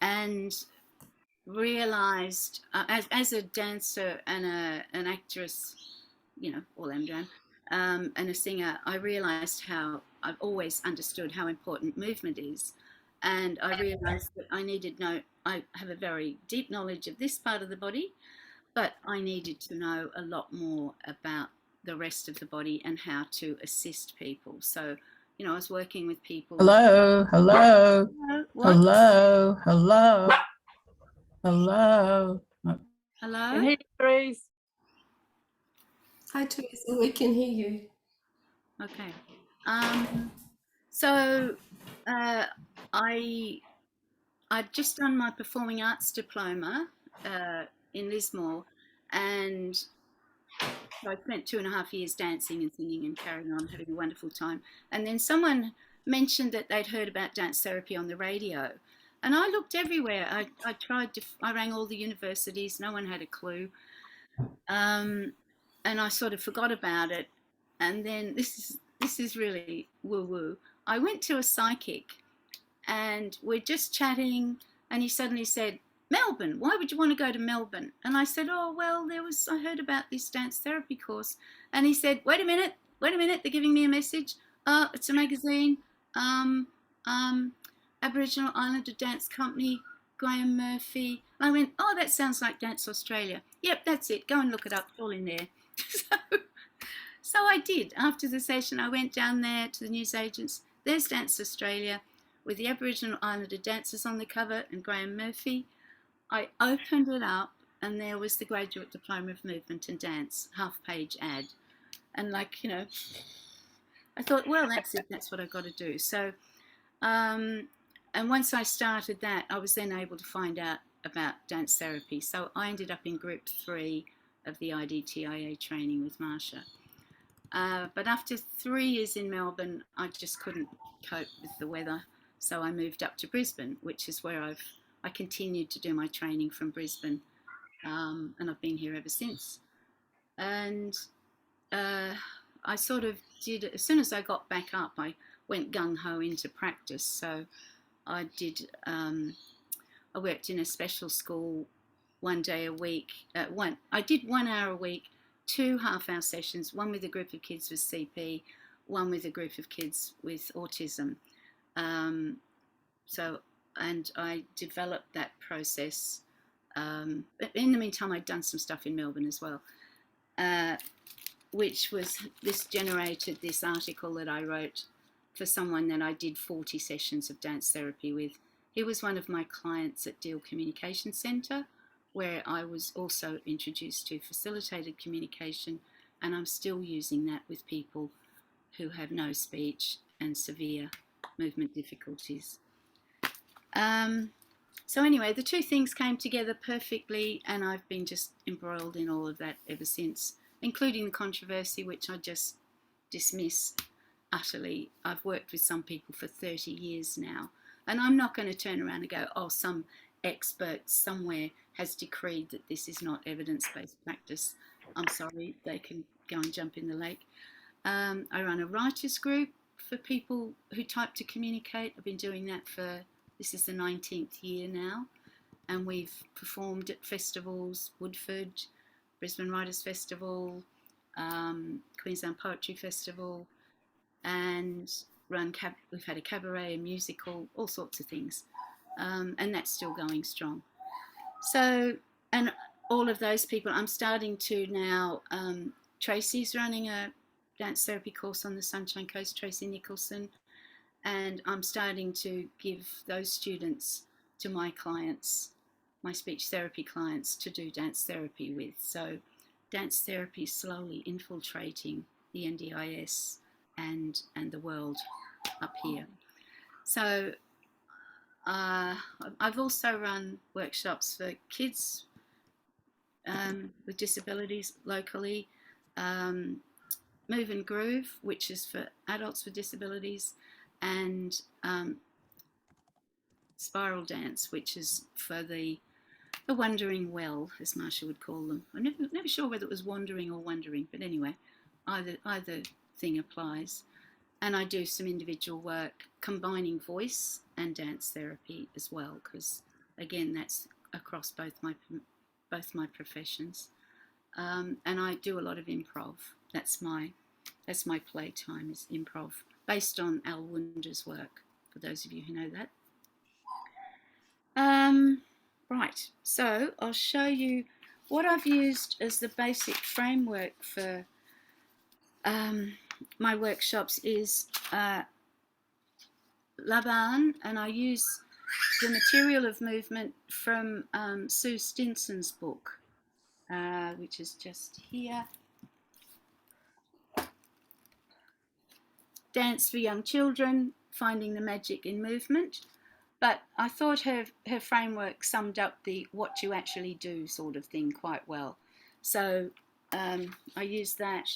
and realized as a dancer and an actress, all I'm doing, and a singer, I realized how I've always understood how important movement is. And I realized that I have a very deep knowledge of this part of the body, but I needed to know a lot more about the rest of the body and how to assist people. So, I was working with people with. Hello, hello, What? hello, hello, hello. Hello? Can hear you, Grace. Hi, Teresa. We can hear you. Okay. So uh, I I'd just done my performing arts diploma in Lismore, and so I spent 2.5 years dancing and singing and carrying on, having a wonderful time. And then someone mentioned that they'd heard about dance therapy on the radio. And I looked everywhere. I rang all the universities, no one had a clue. Um, and I sort of forgot about it. And then this is really woo woo. I went to a psychic and we're just chatting, and he suddenly said, Melbourne, why would you want to go to Melbourne? And I said, oh, well, I heard about this dance therapy course. And he said, wait a minute, they're giving me a message. It's a magazine, um, um, Aboriginal Islander Dance Company, Graham Murphy. And I went, oh, that sounds like Dance Australia. Yep, that's it, go and look it up, it's all in there. So I did. After the session, I went down there to the newsagents. There's Dance Australia with the Aboriginal Islander dancers on the cover and Graham Murphy. I opened it up and there was the Graduate Diploma of Movement and Dance half-page ad. And I thought, well, that's it. That's what I've got to do. So, and once I started that, I was then able to find out about dance therapy. So I ended up in group 3 of the IDTIA training with Marsha. But after 3 years in Melbourne, I just couldn't cope with the weather. So I moved up to Brisbane, which is where I continued to do my training from Brisbane, and I've been here ever since. And I sort of did, as soon as I got back up, I went gung-ho into practice. So I did, I worked in a special school 1 day a week. I did 1 hour a week, 2 half-hour sessions, one with a group of kids with CP, one with a group of kids with autism. And I developed that process. But in the meantime, I'd done some stuff in Melbourne as well, this generated this article that I wrote for someone that I did 40 sessions of dance therapy with. He was one of my clients at Deal Communication Centre, where I was also introduced to facilitated communication, and I'm still using that with people who have no speech and severe movement difficulties. So anyway, the two things came together perfectly, and I've been just embroiled in all of that ever since, including the controversy, which I just dismiss utterly. I've worked with some people for 30 years now, and I'm not going to turn around and go, oh, some expert somewhere has decreed that this is not evidence-based practice. I'm sorry, they can go and jump in the lake. I run a writers group for people who type to communicate. I've been doing that this is the 19th year now, and we've performed at festivals, Woodford, Brisbane Writers Festival, Queensland Poetry Festival, and we've had a cabaret, a musical, all sorts of things, and that's still going strong. So, and all of those people, I'm starting to now, Tracy's running a dance therapy course on the Sunshine Coast, Tracy Nicholson, and I'm starting to give those students to my clients, my speech therapy clients, to do dance therapy with. So dance therapy is slowly infiltrating the NDIS and the world up here. So I've also run workshops for kids with disabilities locally, Move and Groove, which is for adults with disabilities, and Spiral Dance, which is for the wandering well, as Marsha would call them. I'm never sure whether it was wandering or wondering, but anyway, either thing applies. And I do some individual work combining voice and dance therapy as well, because again, that's across both my professions. And I do a lot of improv. That's my playtime, is improv, based on Al Wunder's work, for those of you who know that. Right, so I'll show you what I've used as the basic framework for my workshops is Laban, and I use the material of movement from Sue Stinson's book, which is just here. Dance for Young Children, Finding the Magic in Movement. But I thought her framework summed up the what you actually do sort of thing quite well. So I use that,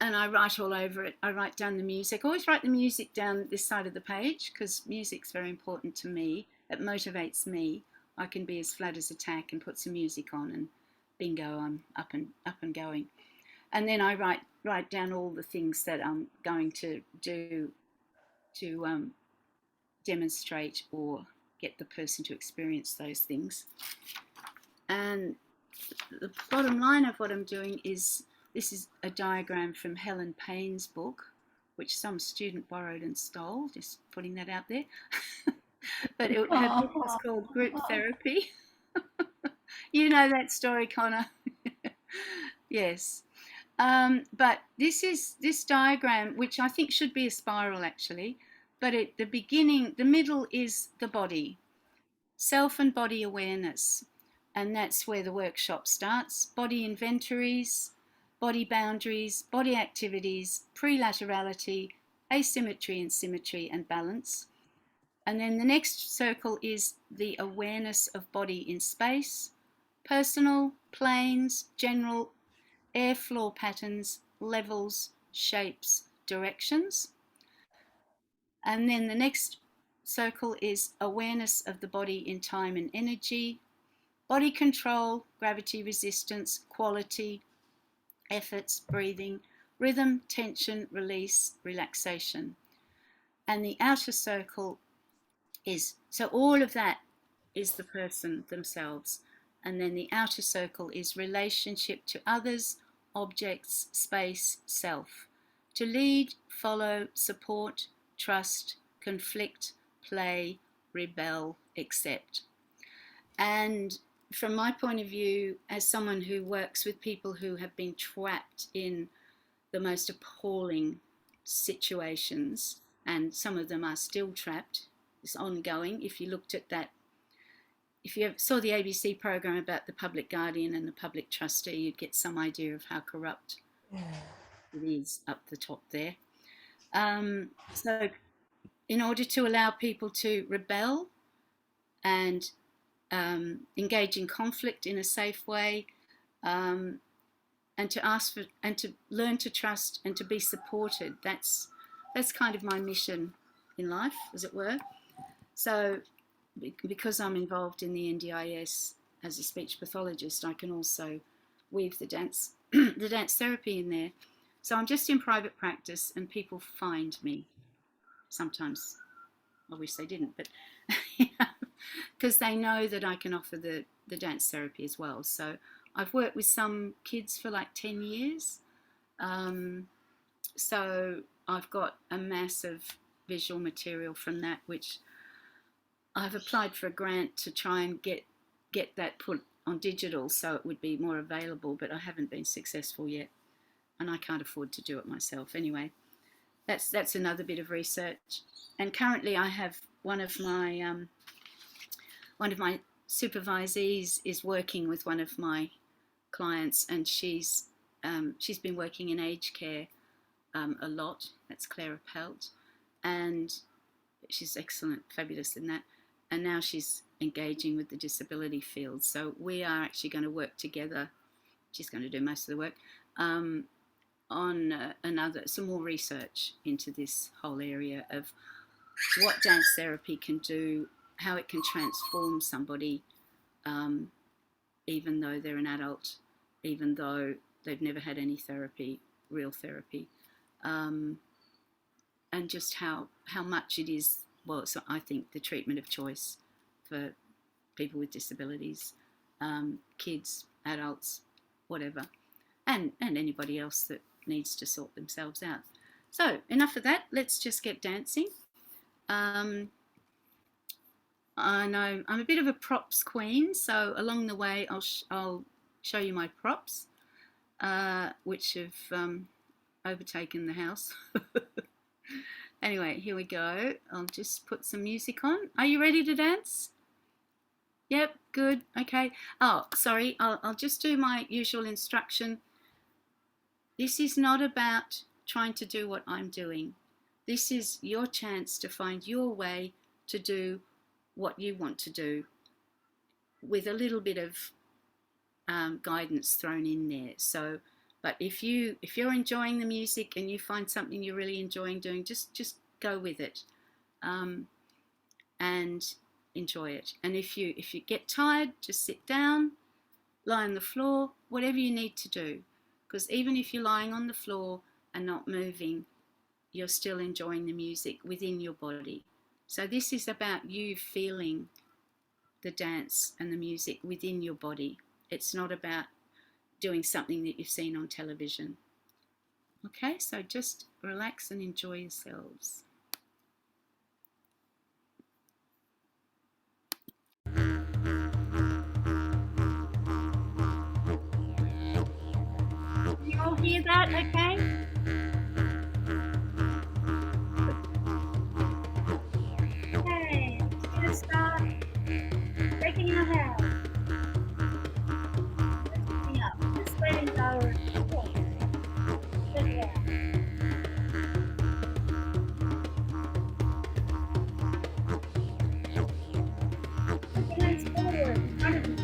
and I write all over it. I write down the music. I always write the music down this side of the page, because music's very important to me. It motivates me. I can be as flat as a tack and put some music on, and bingo, I'm up and going. And then I write down all the things that I'm going to do to demonstrate or get the person to experience those things. And the bottom line of what I'm doing is, this is a diagram from Helen Payne's book, which some student borrowed and stole, just putting that out there. But her book was called Group Therapy. You know that story, Connor. Yes. But this diagram, which I think should be a spiral actually, but the middle is the body, self and body awareness. And that's where the workshop starts. Body inventories, body boundaries, body activities, prelaterality, asymmetry and symmetry and balance. And then the next circle is the awareness of body in space, personal, planes, general, air floor patterns, levels, shapes, directions. And then the next circle is awareness of the body in time and energy, body control, gravity resistance, quality, efforts, breathing, rhythm, tension, release, relaxation. And the outer circle is, so all of that is the person themselves. And then the outer circle is relationship to others, objects, space, self. To lead, follow, support, trust, conflict, play, rebel, accept. And from my point of view, as someone who works with people who have been trapped in the most appalling situations, and some of them are still trapped, it's ongoing. If you looked at that, if you saw the ABC program about the public guardian and the public trustee, you'd get some idea of how corrupt it is up the top there. So in order to allow people to rebel and engage in conflict in a safe way, and to ask for and to learn to trust and to be supported, that's kind of my mission in life, as it were. So because I'm involved in the NDIS as a speech pathologist, I can also weave the dance the dance therapy in there. So I'm just in private practice and people find me. Sometimes I wish they didn't, but because they know that I can offer the dance therapy as well. So I've worked with some kids for like 10 years. So I've got a massive visual material from that, which I've applied for a grant to try and get that put on digital so it would be more available, but I haven't been successful yet, and I can't afford to do it myself anyway. That's another bit of research. And currently I have one of my supervisees is working with one of my clients, and she's been working in aged care a lot. That's Clara Pelt, and she's excellent, fabulous in that. And now she's engaging with the disability field. So we are actually going to work together. She's going to do most of the work on some more research into this whole area of what dance therapy can do, how it can transform somebody, even though they're an adult, even though they've never had any therapy, real therapy. um, and just how much it is. Well, so I think the treatment of choice for people with disabilities, kids, adults, whatever, and anybody else that needs to sort themselves out. So enough of that. Let's just get dancing. I know I'm a bit of a props queen, so along the way I'll show you my props, which have overtaken the house. Anyway, here we go. I'll just put some music on. Are you ready to dance? Yep, good. Okay. Oh, sorry. I'll just do my usual instruction. This is not about trying to do what I'm doing. This is your chance to find your way to do what you want to do, with a little bit of guidance thrown in there. So, but if you're enjoying the music and you find something you're really enjoying doing, just go with it, and enjoy it. And if you get tired, just sit down, lie on the floor, whatever you need to do. Because even if you're lying on the floor and not moving, you're still enjoying the music within your body. So this is about you feeling the dance and the music within your body. It's not about doing something that you've seen on television. Okay, so just relax and enjoy yourselves. You all hear that, okay? Okay, I'm just gonna start taking your hand. Lifting up, just letting go. Good, yeah. Put your hands forward, in front of you.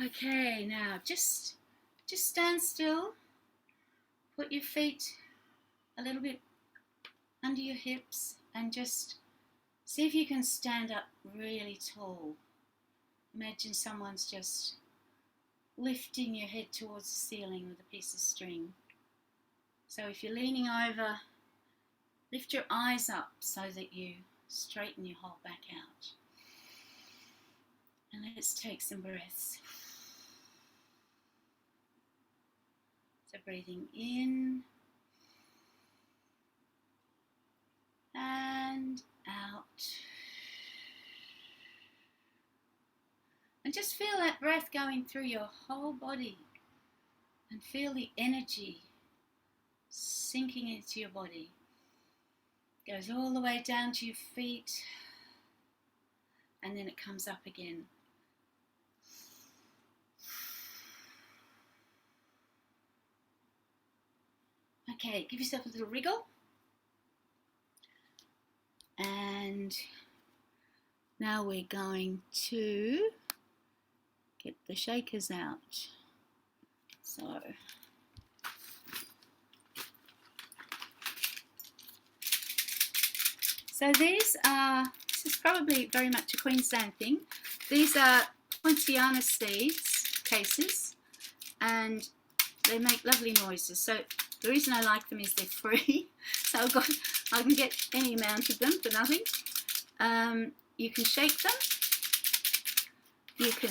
Okay, now just stand still. Put your feet a little bit under your hips and just see if you can stand up really tall. Imagine someone's just lifting your head towards the ceiling with a piece of string. So if you're leaning over, lift your eyes up so that you straighten your whole back out. And let's take some breaths. So breathing in and out. And just feel that breath going through your whole body and feel the energy sinking into your body. Goes all the way down to your feet and then it comes up again. Okay, give yourself a little wriggle. And now we're going to get the shakers out. So this is probably very much a Queensland thing. These are Poinciana seeds cases and they make lovely noises. So the reason I like them is they're free. So I can get any amount of them for nothing. You can shake them. You can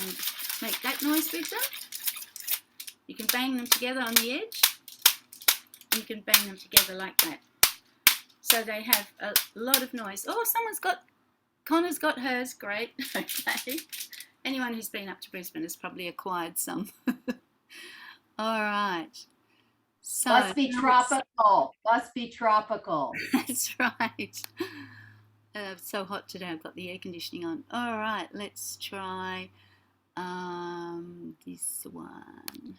make that noise with them. You can bang them together on the edge. You can bang them together like that. So they have a lot of noise. Oh, Connor's got hers. Great. Okay. Anyone who's been up to Brisbane has probably acquired some. All right. So, Must be tropical. Must be tropical. That's right. It's so hot today. I've got the air conditioning on. All right. Let's try this one.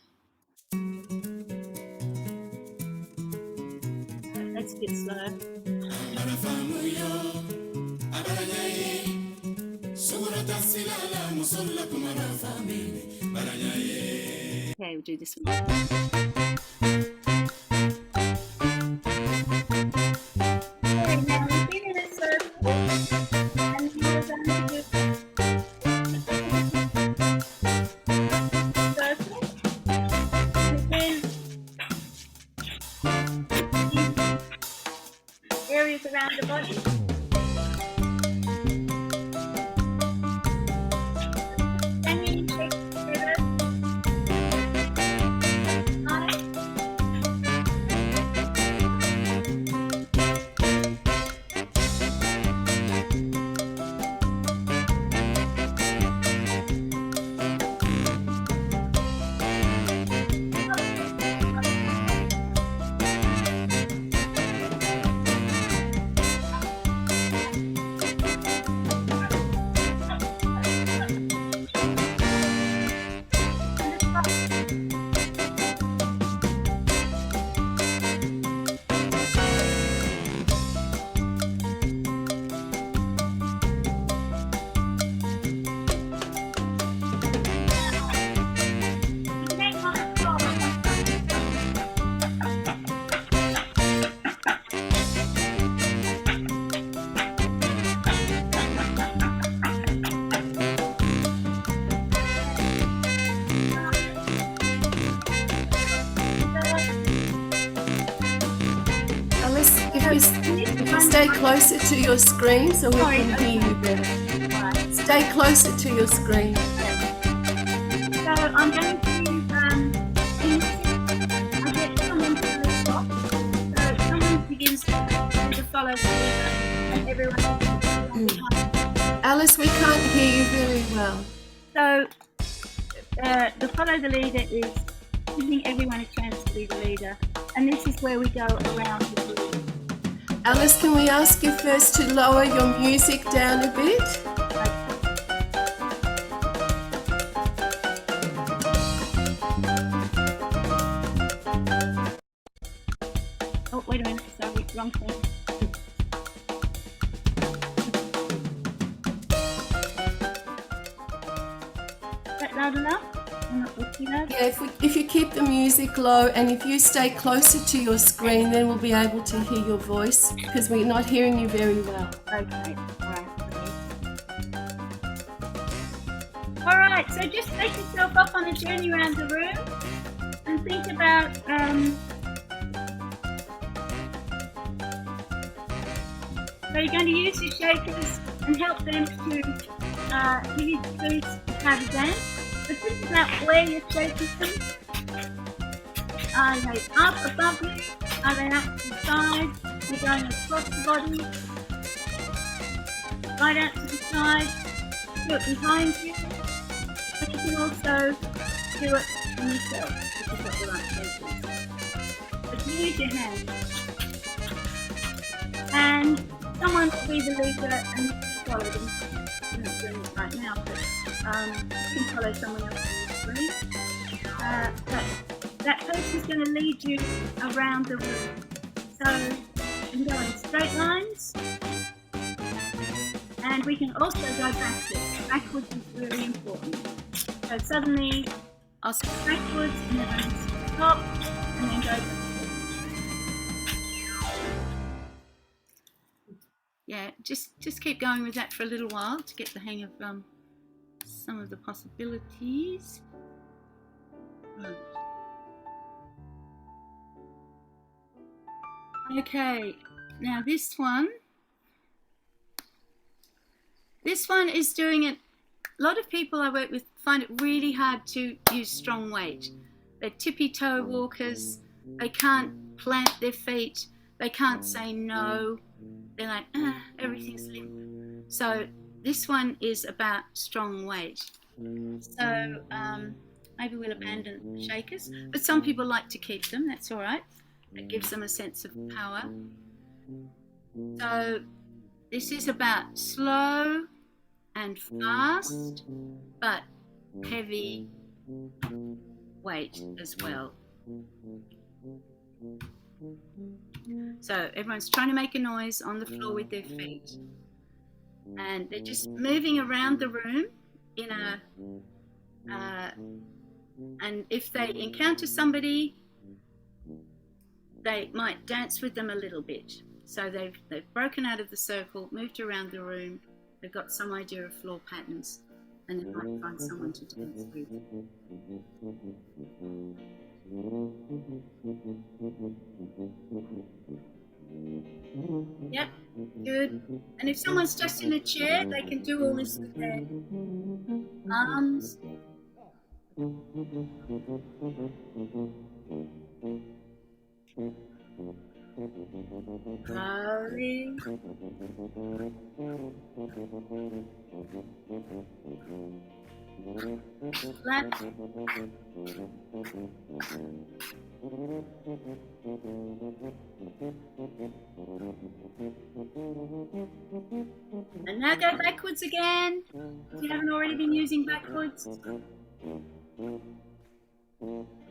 Let's get slow. Okay, we'll do this one. Okay, now we've been in a circle, and we're going to do circle, and then areas around the body. And then you take together. Alice, if you stay closer to your screen so we can hear you better. Stay closer to your screen. So I'm going to I get someone to the top. So someone begins to follow the leader and everyone behind. Alice, we can't hear you very well. So the follow the leader is giving everyone a chance to be the leader. And this is where we go around the group. Alice, can we ask you first to lower your music down a bit? Oh, wait a minute, sorry, wrong thing. Is that loud enough? not looking at. Yeah, if you keep the music low and if you stay closer to your screen, then we'll be able to hear your voice because we're not hearing you very well. Okay. All right. So just take yourself up on a journey around the room and think about so you're going to use your shakers and help them to give you clues how to dance. But think about where you're shaking them. Are they up above you? Are they up to the side? They're going across the body. Right out to the side. Do it behind you. But you can also do it on yourself if you've got the right shakers. But use your hands. And someone will be the leader and you can follow them. I'm not doing it right now, but you can follow someone else on the screen. But that person's going to lead you around the room. So you can go in straight lines and we can also go backwards. Backwards is really important. So suddenly I'll step backwards and then I'll stop and then go backwards. Yeah, just keep going with that for a little while to get the hang of some of the possibilities. Right. Okay, now this one is doing it. A lot of people I work with find it really hard to use strong weight. They're tippy toe walkers, they can't plant their feet, they can't say no. They're like, everything's limp. So this one is about strong weight. So maybe we'll abandon shakers, but some people like to keep them. That's all right. It gives them a sense of power. So this is about slow and fast, but heavy weight as well. So everyone's trying to make a noise on the floor with their feet. And they're just moving around the room in a, and if they encounter somebody, they might dance with them a little bit. So they've broken out of the circle, moved around the room, they've got some idea of floor patterns, and they might find someone to dance with. Yep, good. And if someone's just in a chair, they can do all this with their arms. Slowly. Left. And now go backwards again. If you haven't already been using backwards.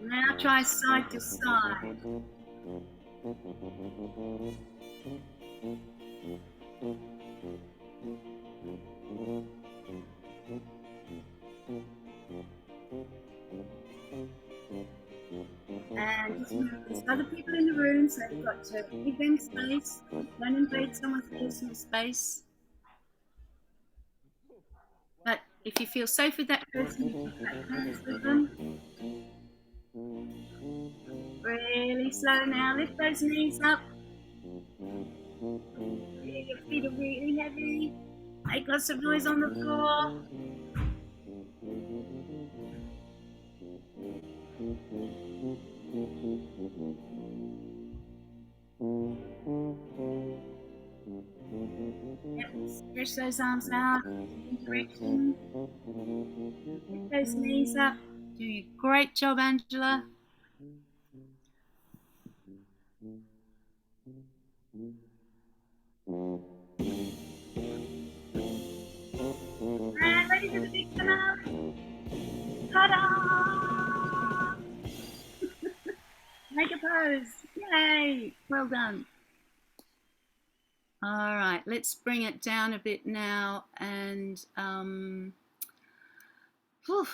Now try side to side. And just remember, there's other people in the room, so you've got to give them space. Don't invade someone's personal space. But if you feel safe with that person, you can clap hands with them. Really slow now. Lift those knees up. Your feet are really heavy. Make lots of noise on the floor. Yep, stretch those arms out in direction. Lift those knees up. Doing a great job, Angela. And ready for the big finale. Ta-da! Make a pose. Yay! Well done. All right, let's bring it down a bit now. And if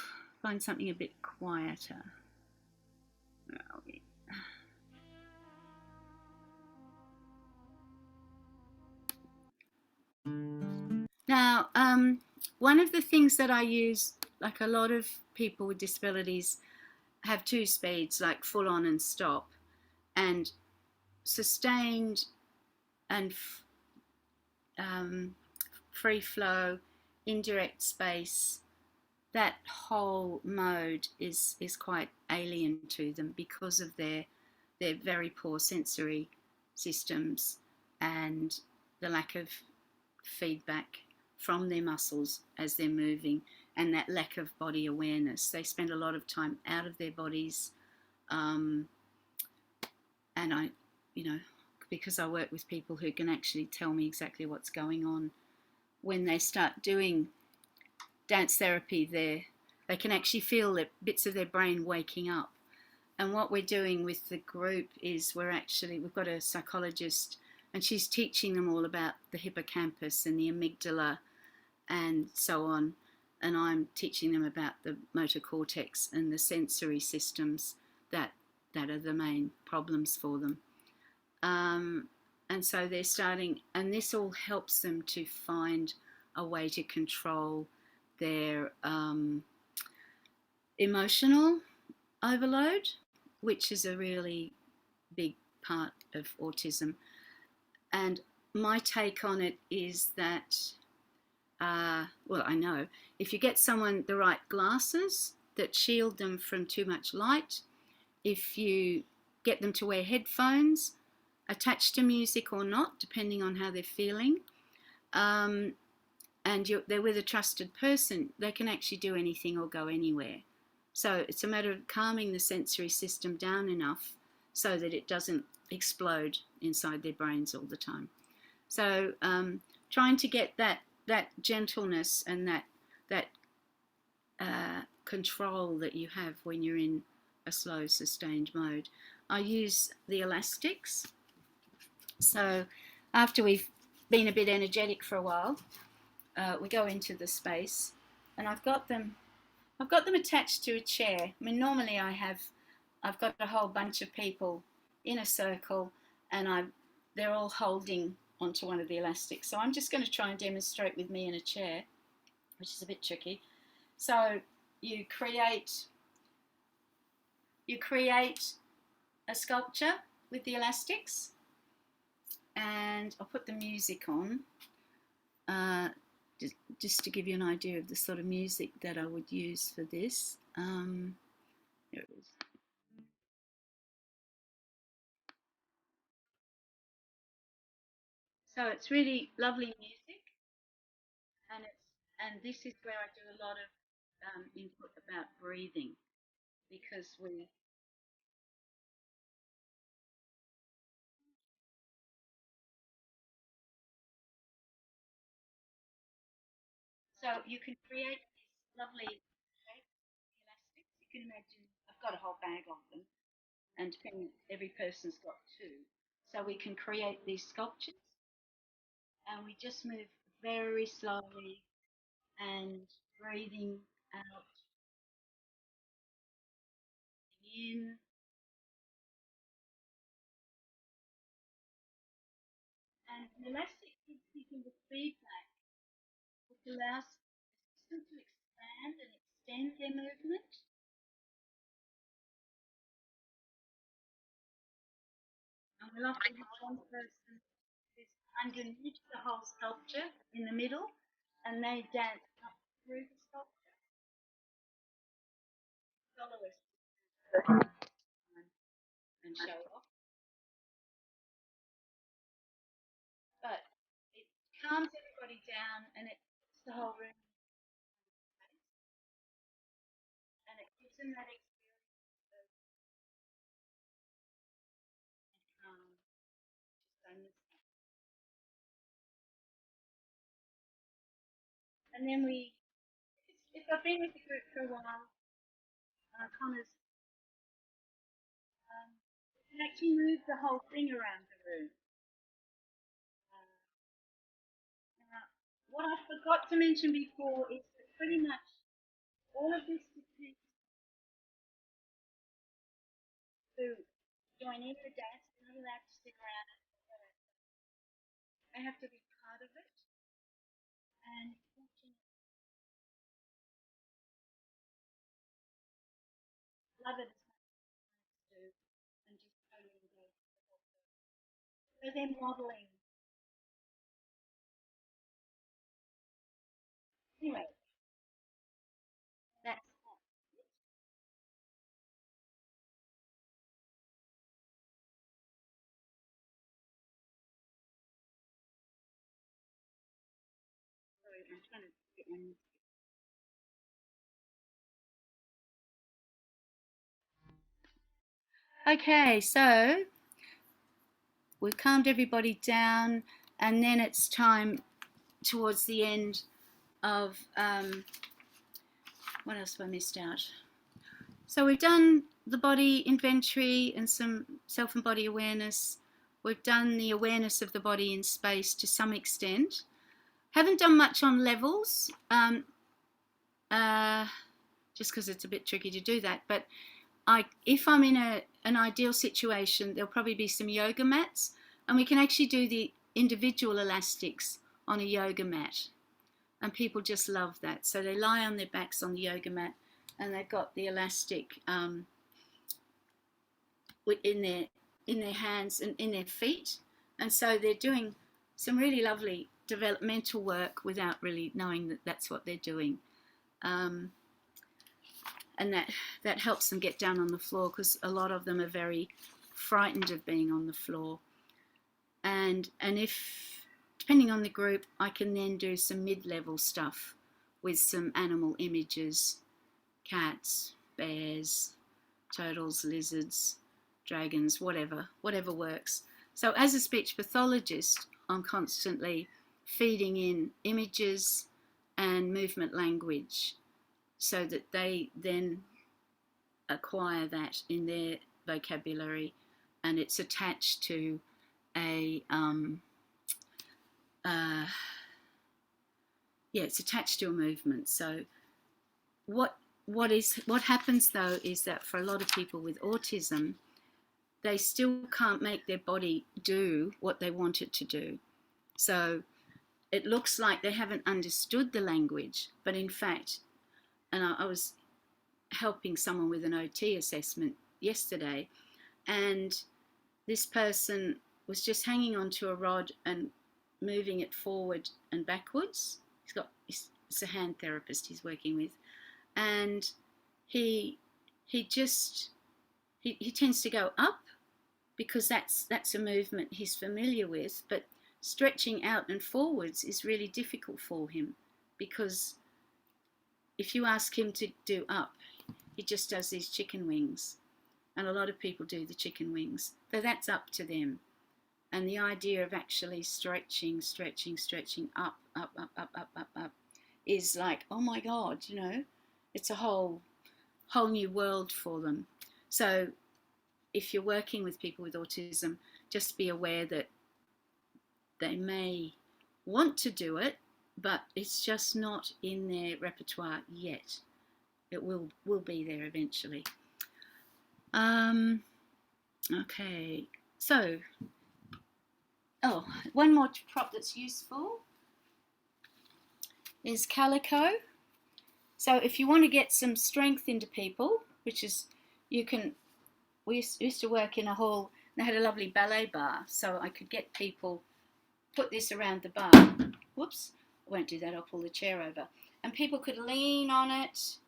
find something a bit quieter. Where are we? Now, one of the things that I use, like a lot of people with disabilities have two speeds, like full on and stop, and sustained and free flow, indirect space. That whole mode is quite alien to them because of their very poor sensory systems and the lack of feedback from their muscles as they're moving, and that lack of body awareness. They spend a lot of time out of their bodies, and I, because I work with people who can actually tell me exactly what's going on when they start doing dance therapy, they can actually feel that bits of their brain waking up. And what we're doing with the group is we've got a psychologist, and she's teaching them all about the hippocampus and the amygdala and so on. And I'm teaching them about the motor cortex and the sensory systems that are the main problems for them. And so they're starting, and this all helps them to find a way to control their emotional overload, which is a really big part of autism. And my take on it is that, well, I know if you get someone the right glasses that shield them from too much light, if you get them to wear headphones attached to music or not, depending on how they're feeling, and they're with a trusted person, they can actually do anything or go anywhere. So it's a matter of calming the sensory system down enough so that it doesn't explode inside their brains all the time. So trying to get that gentleness and that control that you have when you're in a slow, sustained mode. I use the elastics. So after we've been a bit energetic for a while, we go into the space, and I've got them attached to a chair. I mean, normally I've got a whole bunch of people in a circle, and they're all holding onto one of the elastics. So I'm just going to try and demonstrate with me in a chair, which is a bit tricky. So you create a sculpture with the elastics, and I'll put the music on. Just to give you an idea of the sort of music that I would use for this. There it is. So it's really lovely music, and this is where I do a lot of input about breathing, because so you can create these lovely shapes, elastics. You can imagine I've got a whole bag of them, and every person's got two. So we can create these sculptures, and we just move very slowly and breathing out, in, and the elastic gives people the feedback, which allows the system to expand and extend their movement. And we'll often have one person who's underneath the whole sculpture in the middle, and they dance up through the sculpture. Soloists and show off, but it calms everybody down, and it puts the whole room in place, and it gives them that experience of just and then if I've been with the group for a while, Connor's can actually move the whole thing around the room. Now, what I forgot to mention before is that pretty much all of this depends who join in the dance. They're not allowed to sit around and they have to be part of it. And love it as much as do and just totally engage with the whole thing. So they're modeling. Anyway, that's sorry, I'm trying to get my music. Okay, so we've calmed everybody down, and then it's time towards the end of what else have I missed out? So we've done the body inventory and some self and body awareness. We've done the awareness of the body in space to some extent. Haven't done much on levels, just because it's a bit tricky to do that. But if I'm in an ideal situation, there'll probably be some yoga mats, and we can actually do the individual elastics on a yoga mat. And people just love that. So they lie on their backs on the yoga mat, and they've got the elastic in their hands and in their feet, and so they're doing some really lovely developmental work without really knowing that that's what they're doing. And that helps them get down on the floor, because a lot of them are very frightened of being on the floor. And if, depending on the group, I can then do some mid-level stuff with some animal images, cats, bears, turtles, lizards, dragons, whatever works. So as a speech pathologist, I'm constantly feeding in images and movement language so that they then acquire that in their vocabulary, and it's attached to it's attached to a movement. So what happens though is that for a lot of people with autism, they still can't make their body do what they want it to do. So it looks like they haven't understood the language, but in fact, and I was helping someone with an OT assessment yesterday, and this person was just hanging onto a rod and moving it forward and backwards. It's a hand therapist he's working with, and he tends to go up because that's a movement he's familiar with, but stretching out and forwards is really difficult for him, because if you ask him to do up, he just does these chicken wings, and a lot of people do the chicken wings, so that's up to them. And the idea of actually stretching up is like, oh my God, it's a whole new world for them. So if you're working with people with autism, just be aware that they may want to do it, but it's just not in their repertoire yet. It will be there eventually. Okay, so one more prop that's useful is calico. So if you want to get some strength into people, which is, we used to work in a hall, they had a lovely ballet bar, so I could get people, put this around the bar. Whoops, I won't do that, I'll pull the chair over. And people could lean on it,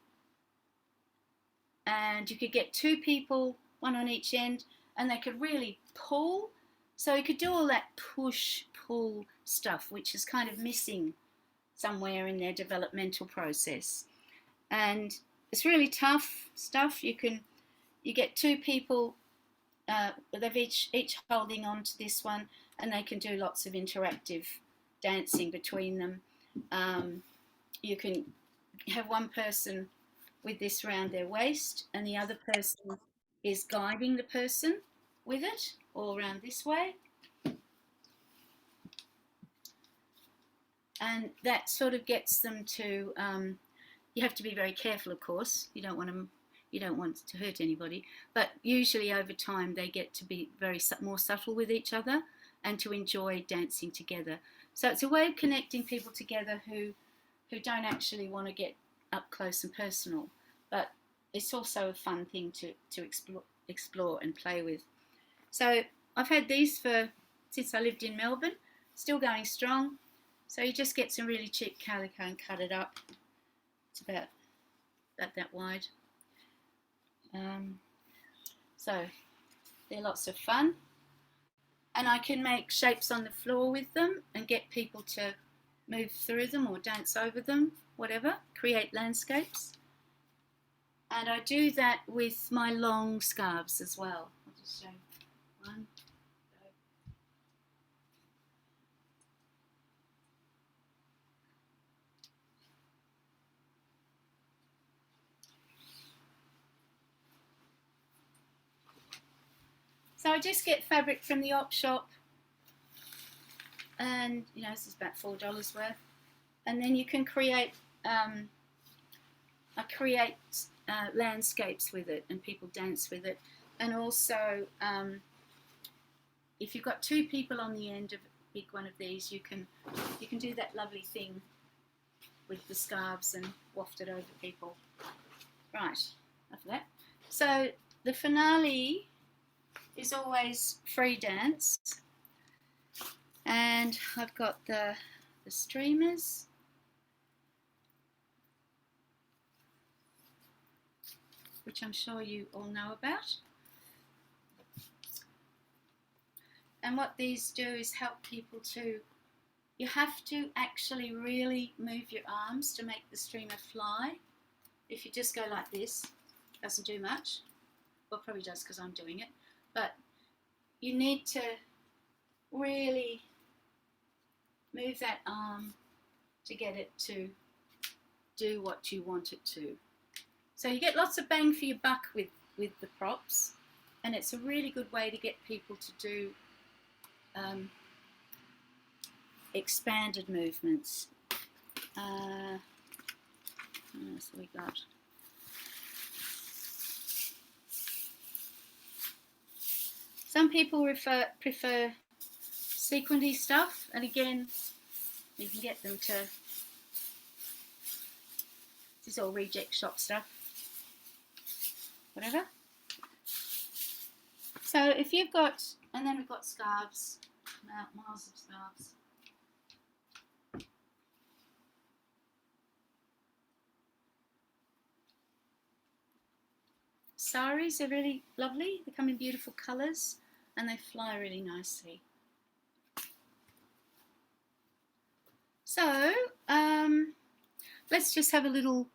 and you could get two people, one on each end, and they could really pull. So you could do all that push-pull stuff, which is kind of missing somewhere in their developmental process. And it's really tough stuff. You get two people, they've each holding on to this one, and they can do lots of interactive dancing between them. You can have one person with this around their waist, and the other person is guiding the person with it all around this way. And that sort of gets them to, you have to be very careful, of course. You don't want to you don't want to hurt anybody, but usually over time they get to be more subtle with each other and to enjoy dancing together. So it's a way of connecting people together who don't actually want to get up close and personal, but it's also a fun thing to explore and play with. So I've had these since I lived in Melbourne, still going strong. So you just get some really cheap calico and cut it up. It's about that wide. So they're lots of fun. And I can make shapes on the floor with them and get people to move through them or dance over them, whatever, create landscapes. And I do that with my long scarves as well. I'll just show you one. So I just get fabric from the op shop, and this is about $4 worth. And then you can create, I create landscapes with it, and people dance with it. And also, if you've got two people on the end of a big one of these, you can do that lovely thing with the scarves and waft it over people. Right, enough of that. So the finale is always free dance, and I've got the streamers, which I'm sure you all know about. And what these do is help people you have to actually really move your arms to make the streamer fly. If you just go like this, it doesn't do much. Well, probably does because I'm doing it. But you need to really move that arm to get it to do what you want it to. So you get lots of bang for your buck with the props, and it's a really good way to get people to do expanded movements. What else have we got? Some people prefer sequincy stuff, and again, you can get them to. This is all reject shop stuff. Whatever. So if you've got, and then we've got scarves, miles of scarves. Saris are really lovely. They come in beautiful colours and they fly really nicely. So let's just have a little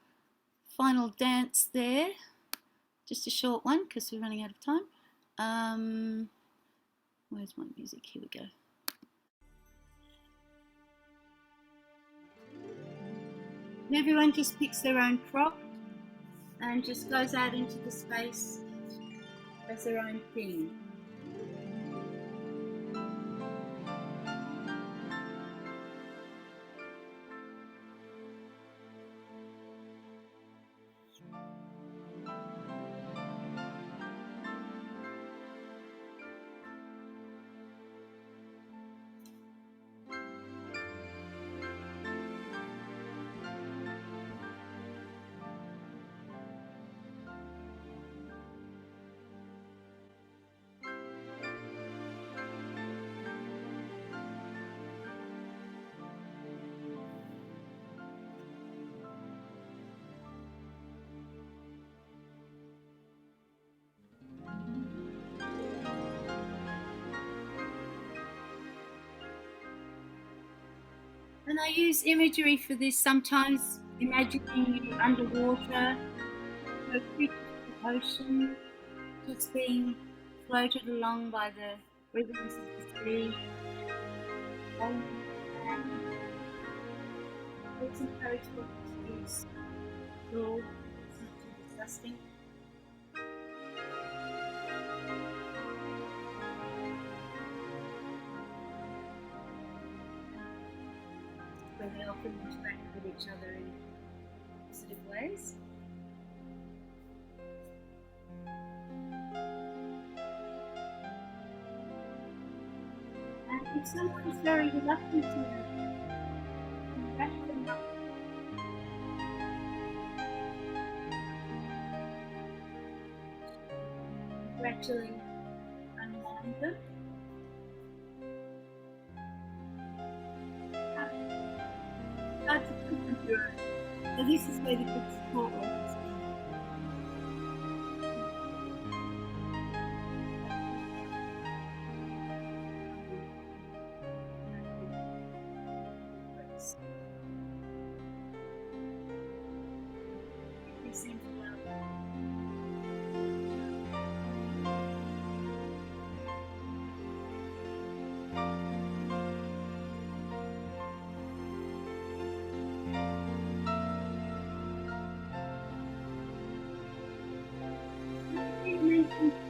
final dance there. Just a short one because we're running out of time. Where's my music? Here we go. And everyone just picks their own prop and just goes out into the space as their own thing. And I use imagery for this, sometimes imagining you underwater, so creatures of the ocean, just being floated along by the rhythms of the sea. It's encouragement to use raw, it's not too disgusting. Where they often interact with each other in positive ways. And if someone's very reluctant to wrap them up, gradually unwind them. Start to put them through. So this is where the good support work is.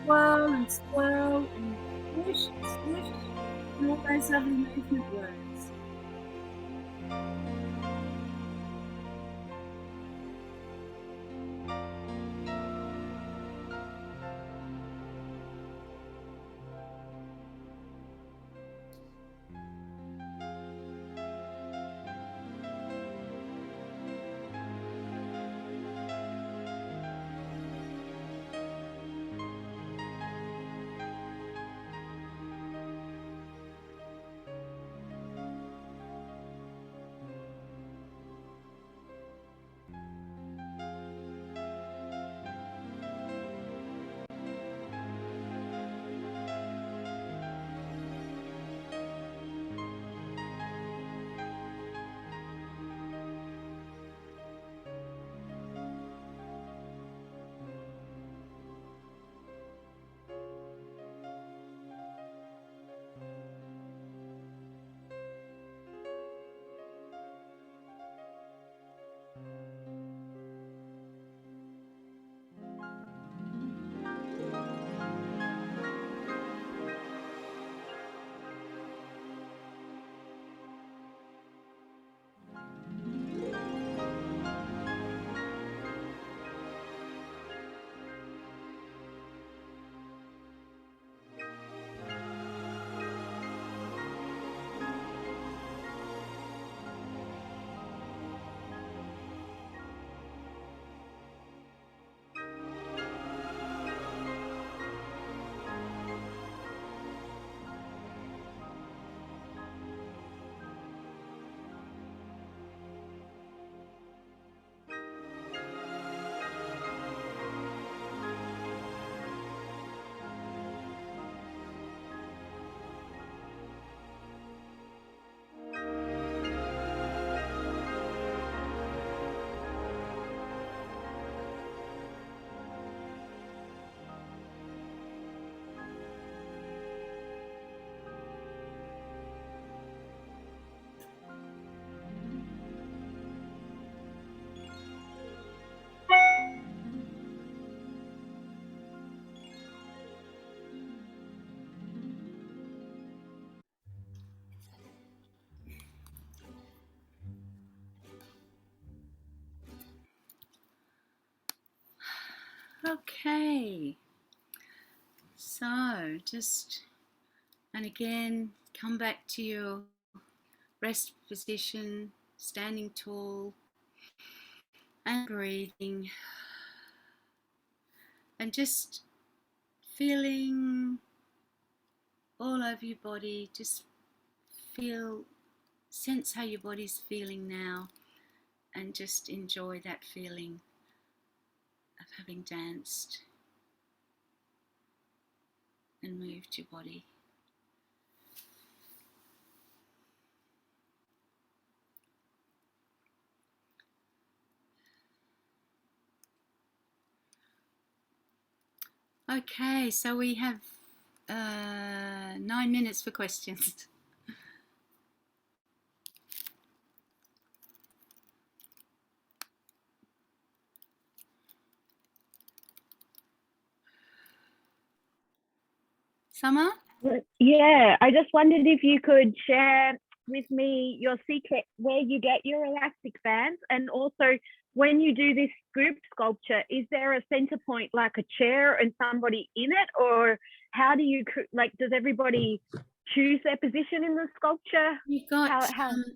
Swirl and swirl and swish and swish and all those lovely movement words. Okay, so just, and again, come back to your rest position, standing tall and breathing, and just feeling all over your body. Just sense how your body's feeling now, and just enjoy that feeling of having danced and moved your body. Okay, so we have 9 minutes for questions. Summer? Yeah, I just wondered if you could share with me your secret where you get your elastic bands, and also when you do this group sculpture, is there a center point like a chair and somebody in it, or how do you does everybody choose their position in the sculpture? You've got,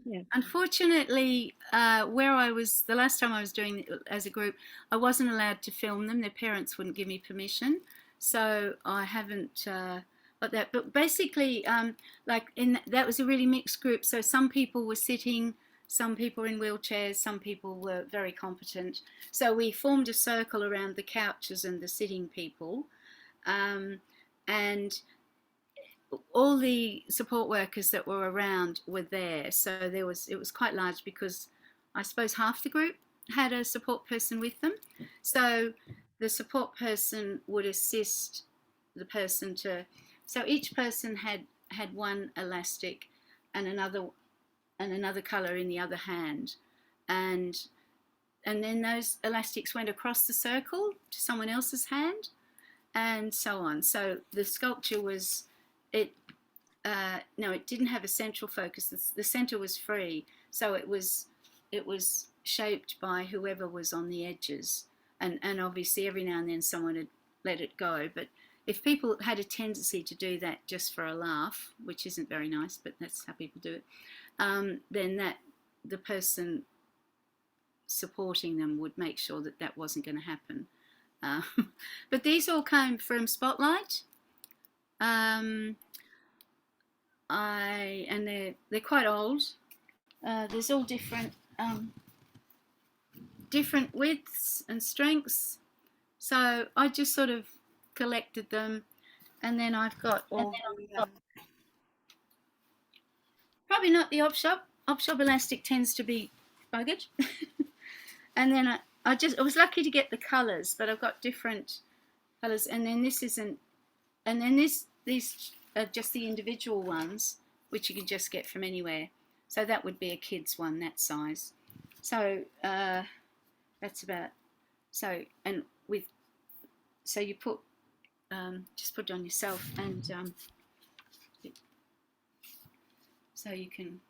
Yeah. unfortunately, where I was, the last time I was doing it as a group, I wasn't allowed to film them. Their parents wouldn't give me permission. So I haven't got that. But basically, that was a really mixed group. So some people were sitting, some people were in wheelchairs, some people were very competent. So we formed a circle around the couches and the sitting people. And all the support workers that were around were there, so it was quite large, because I suppose half the group had a support person with them. So the support person would assist the person so each person had one elastic and another color in the other hand, and then those elastics went across the circle to someone else's hand, and so on. So the sculpture was, it didn't have a central focus. The center was free, so it was shaped by whoever was on the edges, and obviously every now and then someone had let it go. But if people had a tendency to do that just for a laugh, which isn't very nice, but that's how people do it, then the person supporting them would make sure that wasn't going to happen. But these all came from Spotlight. And they're quite old. There's all different widths and strengths. So I just sort of collected them, and then I've got all probably not the op shop. Op shop elastic tends to be buggered. And then I was lucky to get the colours, but I've got different colours. And then this isn't, and then these are just the individual ones, which you can just get from anywhere. So that would be a kid's one, that size. So that's about, so you put, just put it on yourself, and so you can,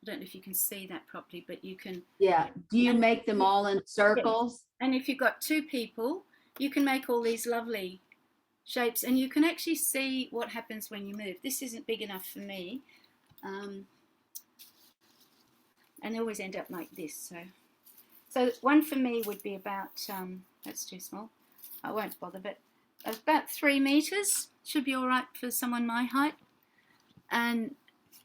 I don't know if you can see that properly, but you can. Yeah. Do you make them all in circles? And if you've got two people, you can make all these lovely shapes, and you can actually see what happens when you move. This isn't big enough for me, and they always end up like this. So one for me would be about, that's too small, I won't bother, but about 3 meters should be all right for someone my height.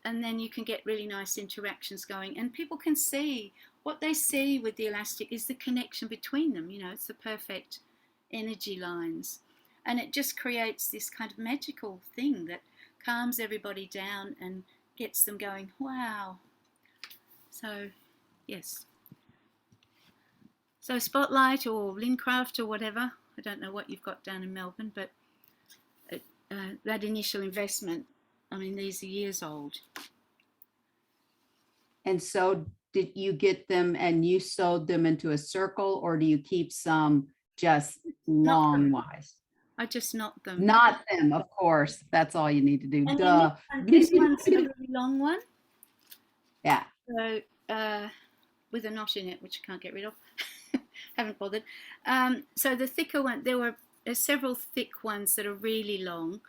And then you can get really nice interactions going, and people can see, what they see with the elastic is the connection between them. You know, it's the perfect energy lines, and it just creates this kind of magical thing that calms everybody down and gets them going, wow. So yes, so Spotlight or Lincraft or whatever, I don't know what you've got down in Melbourne, but that initial investment, I mean, these are years old. And so did you get them and you sewed them into a circle, or do you keep some just long wise? I just knot them. Knot them, of course. That's all you need to do. And Duh. This one's a really long one. Yeah. So with a knot in it, which I can't get rid of. Haven't bothered. So the thicker one, there's several thick ones that are really long,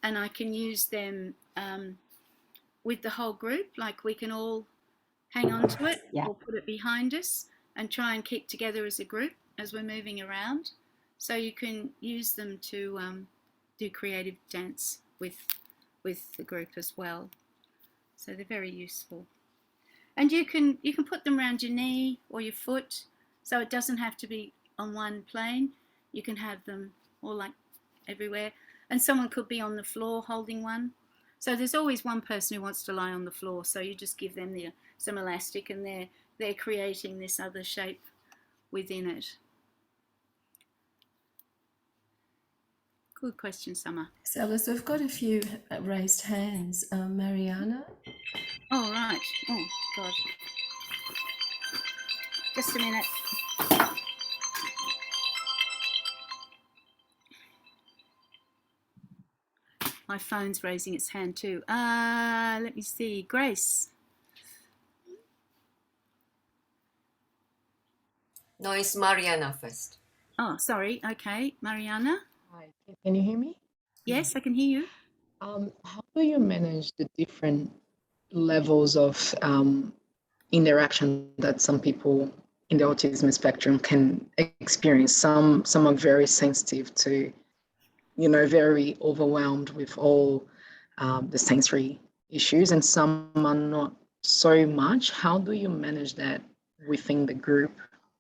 and I can use them with the whole group. Like, we can all hang on to it, or put it behind us and try and keep together as a group as we're moving around. So you can use them to do creative dance with the group as well. So they're very useful. And you can put them around your knee or your foot, so it doesn't have to be on one plane. You can have them all like everywhere. And someone could be on the floor holding one. So there's always one person who wants to lie on the floor, so you just give them some elastic, and they're creating this other shape within it. Good question, Summer. So, Alice, we've got a few raised hands. Mariana? Oh, right. Oh, God. Just a minute. My phone's raising its hand too. Let me see. Grace. No, it's Mariana first. Oh, sorry. Okay, Mariana. Hi, can you hear me? Yes, I can hear you. How do you manage the different levels of interaction that some people in the autism spectrum can experience? Some are very sensitive to, very overwhelmed with all the sensory issues, and some are not so much. How do you manage that within the group,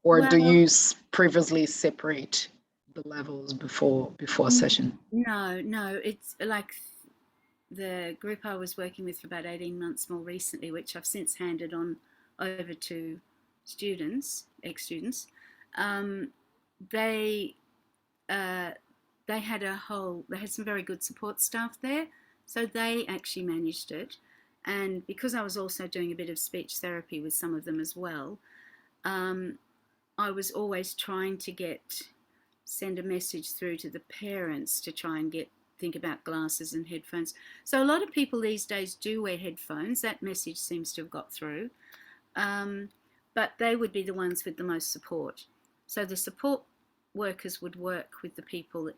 or do Well, you previously separate the levels before a session? no. It's like the group I was working with for about 18 months more recently, which I've since handed on over to students, ex-students. They they had some very good support staff there, so they actually managed it. And because I was also doing a bit of speech therapy with some of them as well, I was always trying to send a message through to the parents to try and think about glasses and headphones. So a lot of people these days do wear headphones. That message seems to have got through. But they would be the ones with the most support. So the support workers would work with the people that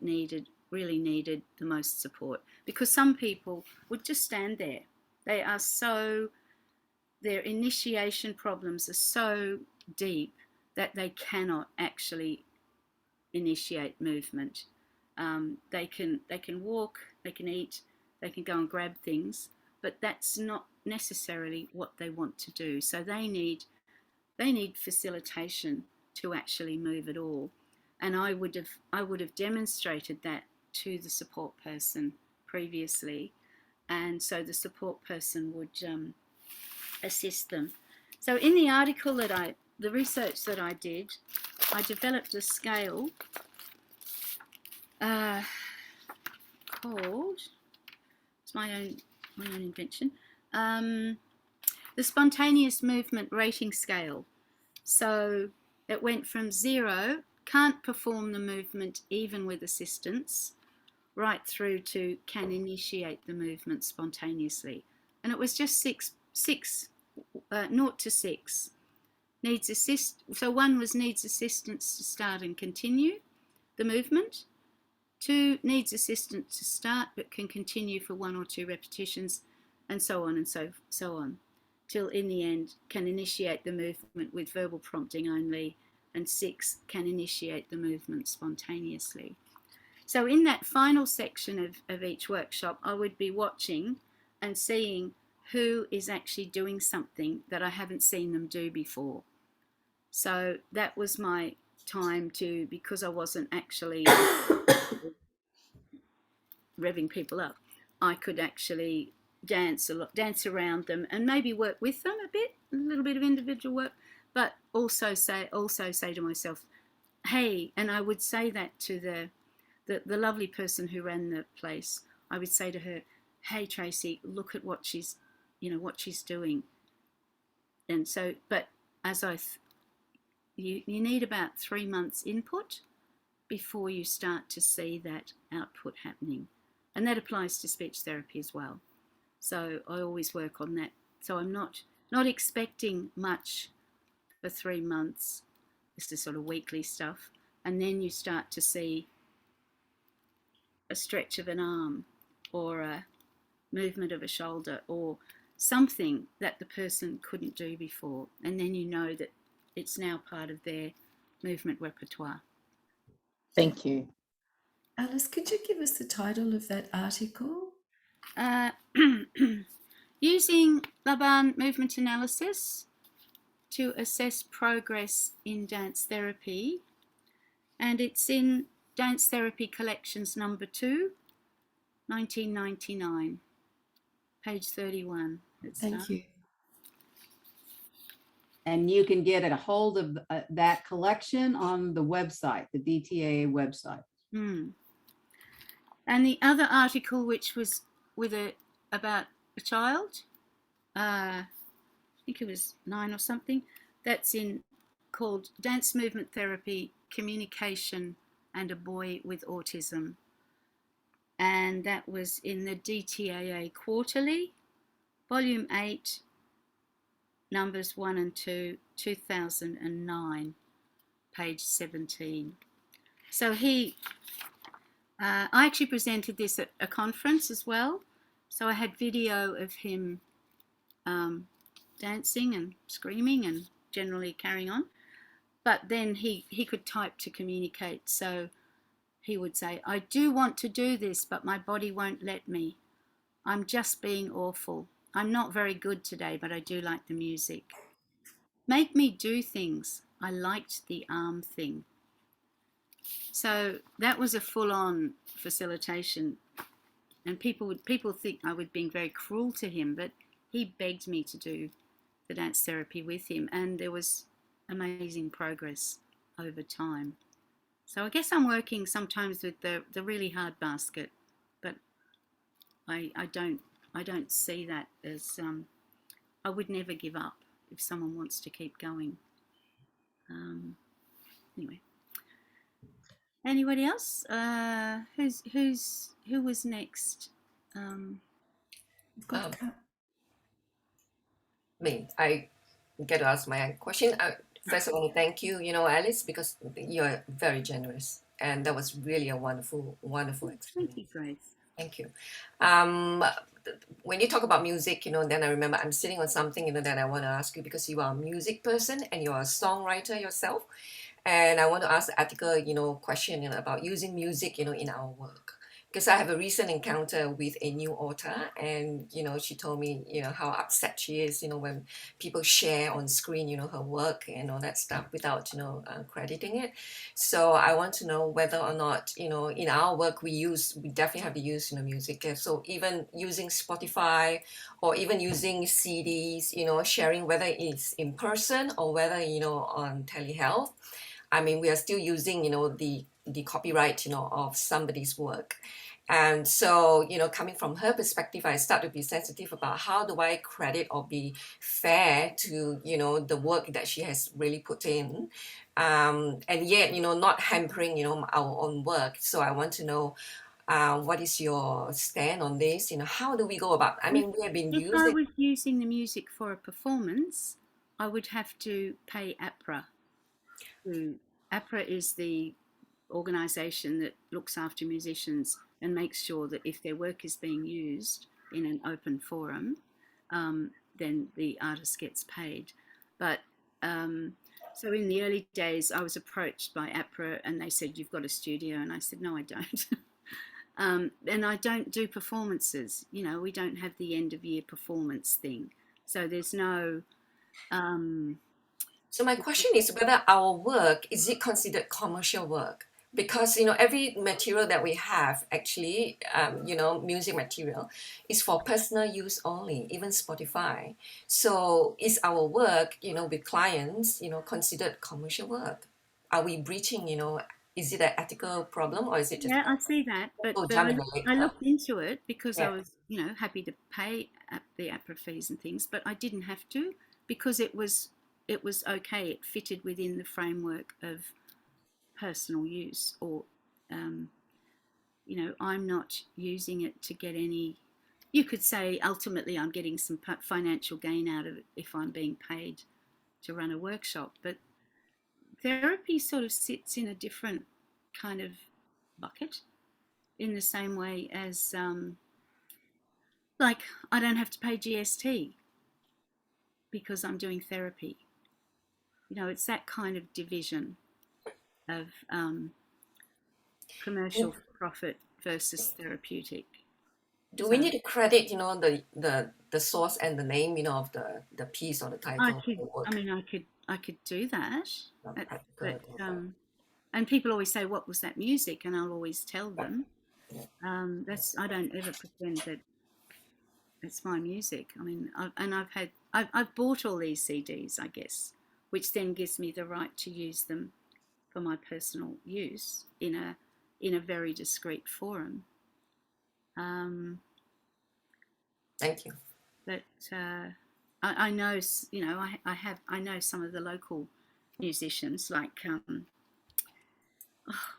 really needed the most support, because some people would just stand there. Their initiation problems are so deep that they cannot actually initiate movement. They can walk, they can eat, they can go and grab things, but that's not necessarily what they want to do. So they need facilitation to actually move at all. And I would have demonstrated that to the support person previously, and so the support person would assist them. So in the article the research that I did, I developed a scale called, it's my own invention, the spontaneous movement rating scale. So it went from 0, can't perform the movement even with assistance, right through to can initiate the movement spontaneously. And it was just 0 to 6. So 1 was needs assistance to start and continue the movement. 2 needs assistance to start but can continue for 1 or 2 repetitions, and so on and so on, till in the end can initiate the movement with verbal prompting only, and 6 can initiate the movement spontaneously. So in that final section of each workshop, I would be watching and seeing who is actually doing something that I haven't seen them do before. So that was my time because I wasn't actually revving people up, I could actually dance around them, and maybe work with them a little bit of individual work, but also say to myself, hey, and I would say that to the lovely person who ran the place. I would say to her, hey Tracy, look at what she's doing. And so, but as you need about 3 months input before you start to see that output happening. And that applies to speech therapy as well. So I always work on that. So I'm not expecting much for 3 months. This is sort of weekly stuff. And then you start to see a stretch of an arm, or a movement of a shoulder, or something that the person couldn't do before. And then you know that it's now part of their movement repertoire. Thank you. Alice, could you give us the title of that article? Using Laban movement analysis to assess progress in dance therapy, and it's in Dance Therapy Collections number 2, 1999, page 31. Thank you. And you can get a hold of that collection on the website, the DTAA website. And the other article, which was about a child, I think it was 9 or something, that's called Dance Movement Therapy, Communication and a Boy with Autism. and that was in the DTAA Quarterly, Volume 8, numbers 1 and 2, 2009, page 17. So I actually presented this at a conference as well. So I had video of him dancing and screaming and generally carrying on. But then he could type to communicate. So he would say, I do want to do this, but my body won't let me. I'm just being awful. I'm not very good today, but I do like the music. Make me do things. I liked the arm thing. So that was a full-on facilitation, and people think I was being very cruel to him, but he begged me to do the dance therapy with him, and there was amazing progress over time. So I guess I'm working sometimes with the really hard basket, but I don't see that as I would never give up if someone wants to keep going. Anyway, anybody else? Who was next? I get to ask my question. First, I want to thank you, Alice, because you're very generous, and that was really a wonderful, wonderful Thank you, experience. Grace. Thank you. When you talk about music, then I remember I'm sitting on something, that I want to ask you, because you are a music person and you are a songwriter yourself. And I want to ask the ethical, question, about using music, in our work. Because I have a recent encounter with a new author, and she told me, how upset she is, when people share on screen, her work and all that stuff without, crediting it. So I want to know whether or not, in our work we definitely have to use, music. So even using Spotify or even using CDs, sharing whether it's in person or whether, on telehealth. I mean, we are still using, the copyright, of somebody's work. And so, coming from her perspective, I start to be sensitive about how do I credit or be fair to, the work that she has really put in. And yet, not hampering, our own work. So I want to know what is your stand on this? How do we go about? I mean, we have been If I using. was using the music for a performance, I would have to pay APRA. APRA is the organisation that looks after musicians and makes sure that if their work is being used in an open forum, then the artist gets paid. But so in the early days, I was approached by APRA and they said, you've got a studio. And I said, no, I don't. And I don't do performances. We don't have the end of year performance thing. So there's no... So my question is whether our work, is it considered commercial work? Because, every material that we have actually, music material is for personal use only, even Spotify. So is our work, with clients, considered commercial work? Are we breaching, is it an ethical problem or is it just... Yeah, I see that, but Oh, jump in the lake, I huh? looked into it because I Yeah. was, happy to pay the APRA fees and things, but I didn't have to because it was okay. It fitted within the framework of personal use, or I'm not using it to get any. You could say ultimately I'm getting some financial gain out of it if I'm being paid to run a workshop, but therapy sort of sits in a different kind of bucket, in the same way as like I don't have to pay GST because I'm doing therapy. It's that kind of division of commercial profit versus therapeutic. Do we need to credit, the source and the name, of the piece or the title of the work? I could do that, Not but practical. and people always say, what was that music? And I'll always tell them. I don't ever pretend that it's my music. I mean, I've bought all these CDs, I guess, which then gives me the right to use them for my personal use in a very discreet forum. Thank you. But I know, I know some of the local musicians, like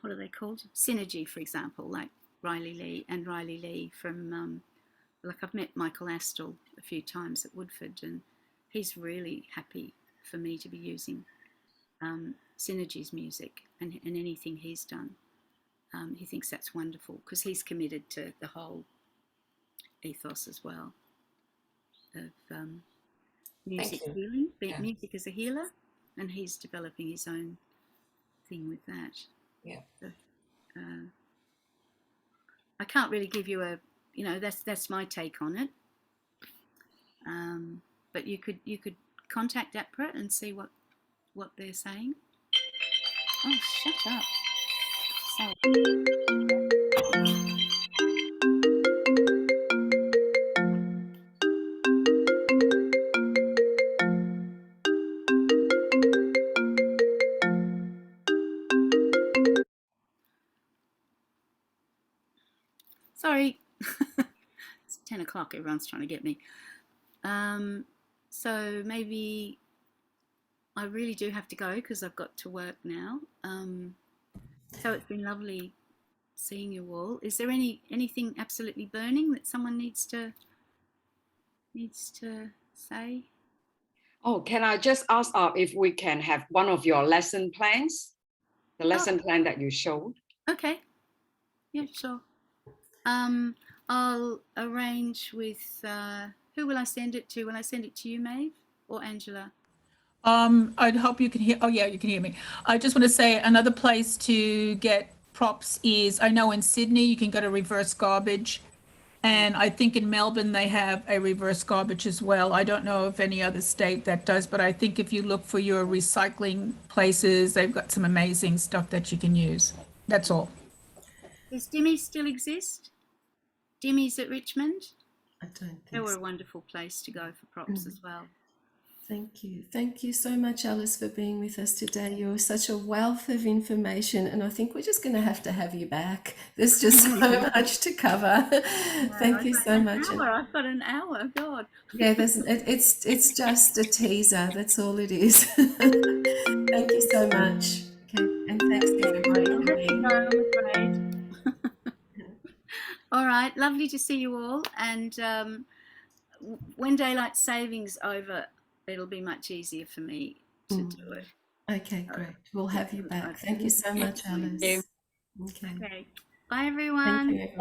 what are they called? Synergy, for example. Like Riley Lee and Riley Lee from, like I've met Michael Astle a few times at Woodford, and he's really happy for me to be using Synergy's music and anything he's done. He thinks that's wonderful because he's committed to the whole ethos as well of music you. healing, Yeah. music as a healer, and he's developing his own thing with that. Yeah. So, I can't really give you a, that's my take on it. But you could contact APRA and see what they're saying. Oh, shut up! Sorry. It's 10 o'clock. Everyone's trying to get me. So maybe I really do have to go because I've got to work now. So it's been lovely seeing you all. Is there anything absolutely burning that someone needs to say? Oh, can I just ask if we can have one of your lesson plans, the lesson plan that you showed? Okay. Yeah, sure. I'll arrange with who will I send it to? Will I send it to you, Maeve, or Angela? I'd hope you can hear. Oh, yeah, you can hear me. I just want to say another place to get props is, I know in Sydney you can go to reverse garbage. And I think in Melbourne they have a reverse garbage as well. I don't know of any other state that does, but I think if you look for your recycling places, they've got some amazing stuff that you can use. That's all. Does Dimmy still exist? Dimmy's at Richmond? I don't think They were so. a wonderful place to go for props as well. Thank you. Thank you so much, Alice, for being with us today. You're such a wealth of information, and I think we're just going to have you back. There's just so much to cover. Thank you so much. I've got an hour. God. Yeah, it's just a teaser. That's all it is. Thank you so much. Okay, and thanks everybody for being. No, I'm afraid. All right, lovely to see you all. And when daylight savings over, it'll be much easier for me to do it. Okay, great. We'll have you back. Thank you so much, Alice. you. Okay. Okay. Bye, everyone. Thank you, everyone.